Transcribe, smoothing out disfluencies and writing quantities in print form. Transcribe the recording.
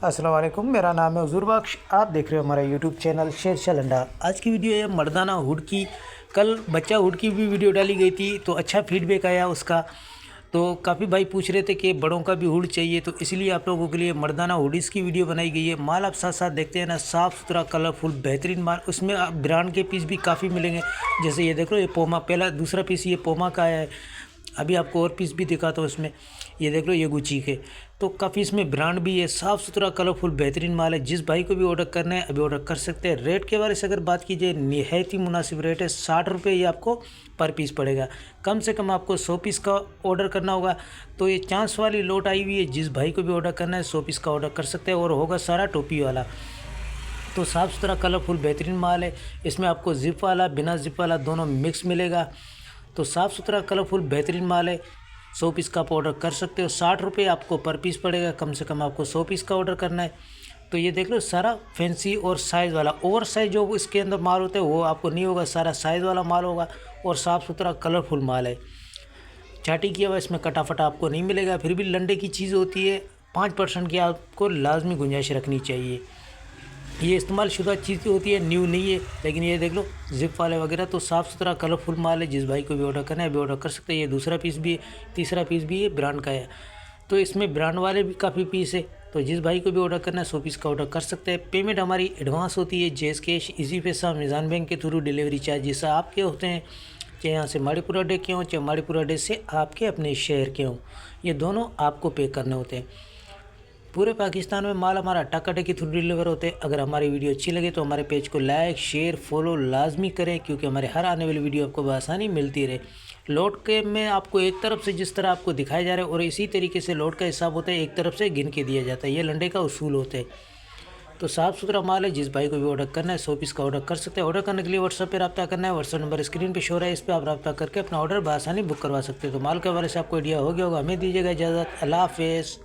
अस्सलाम वालेकुम, मेरा नाम है हुजूर बख्श। आप देख रहे हो हमारा यूट्यूब चैनल शेरशाह लंडा। आज की वीडियो है मर्दाना हुड की। कल बच्चा हुड की भी वीडियो डाली गई थी तो अच्छा फीडबैक आया उसका। तो काफ़ी भाई पूछ रहे थे कि बड़ों का भी हुड चाहिए, तो इसलिए आप लोगों के लिए मर्दाना हुडीज़ की वीडियो बनाई गई है। माल आप साथ साथ देखते हैं ना, साफ़ सुथरा कलरफुल बेहतरीन माल। उसमें आप ब्रांड के पीस भी काफ़ी मिलेंगे। जैसे ये देख लो, ये पोमा पहला दूसरा पीस ये पोमा का है। अभी आपको और पीस भी दिखाता हूँ इसमें। ये देख लो, ये गुची के। तो काफ़ी इसमें ब्रांड भी है, साफ़ सुथरा कलरफुल बेहतरीन माल है। जिस भाई को भी ऑर्डर करना है अभी ऑर्डर कर सकते हैं। रेट के बारे से अगर बात कीजिए, निहायत ही मुनासिब रेट है। 60 रुपये ये आपको पर पीस पड़ेगा। कम से कम आपको 100 पीस का ऑर्डर करना होगा। तो ये चांस वाली लोट आई हुई है, जिस भाई को भी ऑर्डर करना है 100 पीस का ऑर्डर कर सकते हैं और होगा सारा टोपी वाला। तो साफ़ सुथरा कलरफुल बेहतरीन माल है। इसमें आपको ज़िप वाला बिना ज़िप वाला दोनों मिक्स मिलेगा। तो साफ़ सुथरा कलरफुल बेहतरीन माल है। 100 पीस का आप ऑर्डर कर सकते हो। 60 रुपये आपको पर पीस पड़ेगा। कम से कम आपको 100 पीस का ऑर्डर करना है। तो ये देख लो, सारा फैंसी और साइज़ वाला। ओवर साइज़ जो इसके अंदर माल होता है वो आपको नहीं होगा, सारा साइज़ वाला माल होगा और साफ़ सुथरा कलरफुल माल है। चाटी किया हुआ इसमें कटाफटा आपको नहीं मिलेगा। फिर भी लंडे की चीज़ होती है, 5% की आपको लाजमी गुंजाइश रखनी चाहिए। ये इस्तेमाल शुदा चीज़ होती है, न्यू नहीं है। लेकिन ये देख लो, जिप वाले वगैरह तो साफ़ सुथरा कलरफुल माल है। जिस भाई को भी ऑर्डर करना है अभी ऑर्डर कर सकते हैं। ये दूसरा पीस भी है, तीसरा पीस भी है, ब्रांड का है। तो इसमें ब्रांड वाले भी काफ़ी पीस है। तो जिस भाई को भी ऑर्डर करना है 100 पीस का ऑर्डर कर सकते हैं। पेमेंट हमारी एडवांस होती है, जैस कैश, इजी पैसा, मीज़ान बैंक के थ्रू डिलीवरी चार्ज जैसा आपके होते हैं, चाहे यहाँ से माड़ीपुर अड्डे के हों, चाहे माड़ीपुर अड्डे से आपके अपने शहर के हों, ये दोनों आपको पे करने होते हैं। पूरे पाकिस्तान में माल हमारा टक्का के थ्रू डिलीवर होते हैं। अगर हमारी वीडियो अच्छी लगे तो हमारे पेज को लाइक शेयर फॉलो लाजमी करें, क्योंकि हमारे हर आने वाली वीडियो आपको बआसानी मिलती रहे। लोड के में आपको एक तरफ से जिस तरह आपको दिखाया जा रहा है और इसी तरीके से लोड का हिसाब होता है, एक तरफ से गिन के दिया जाता है। ये लंडे का उसूल होता है। तो साफ़ सुथरा माल है। जिस भाई को भी ऑर्डर करना है 100 पीस का ऑर्डर कर सकते हैं। ऑर्डर करने के लिए व्हाट्सएप पे रब्ता करना है। व्हाट्सएप नंबर स्क्रीन पे शो रहा है, इस पर आप रब्ता करके अपना ऑर्डर बआसानी बुक करवा सकते हैं। तो माल के बारे से आपको आइडिया हो गया होगा। हमें दीजिएगा इजाज़त। अल्लाह हाफ़िज़।